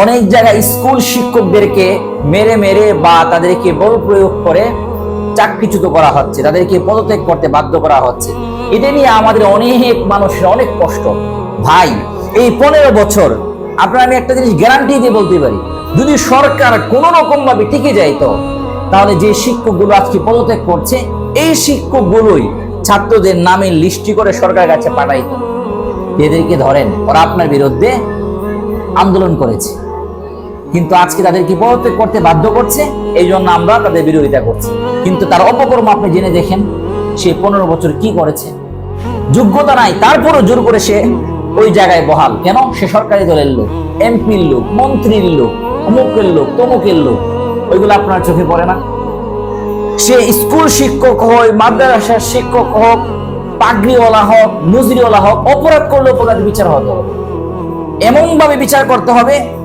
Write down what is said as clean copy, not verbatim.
অনেক জায়গায় স্কুল শিক্ষকদেরকে মেরে মেরে বা তাদেরকে বল প্রয়োগ করে চাকরিচ্যুত করা হচ্ছে, তাদেরকে পদত্যাগ করতে বাধ্য করা হচ্ছে। এটা নিয়ে আমাদের অনেক মানুষের অনেক কষ্ট। ভাই, এই 15 বছর আপনার আমি একটা জিনিস গ্যারান্টি দিয়ে বলতে পারি, যদি সরকার কোনো রকম ভাবে টিকে যাইতো, তাহলে যে শিক্ষকগুলো আজকে পদত্যাগ করছে, এই শিক্ষকগুলোই ছাত্রদের নামে লিস্টি করে সরকারের কাছে পাঠাইতো, এদেরকে ধরেন ওরা আপনার বিরুদ্ধে আন্দোলন করেছে, কিন্তু আজকে তাদেরকে পদত্যাগ করতে বাধ্য করছে, এই জন্য আমরা তাদের বিরোধিতা করছি। কিন্তু তার অপকর্ম আপনি জেনে দেখেন, সে 15 বছর কি করেছে। যোগ্যতা নাই, তারপরও জোর করে সে ওই জায়গায় বহাল। কেন? সে সরকারি দলের লোক, এমপির লোক, মন্ত্রীর লোক, অমুকের লোক, তমুকের লোক। ওইগুলো আপনার চোখে পড়ে না? সে স্কুল শিক্ষক হয়, মাদ্রাসার শিক্ষক হোক, পাগড়িওয়ালা হোক, মুজরিওয়ালা হোক, অপরাধ করলে অপরাধ বিচার হতে হবে, এমন ভাবে বিচার করতে হবে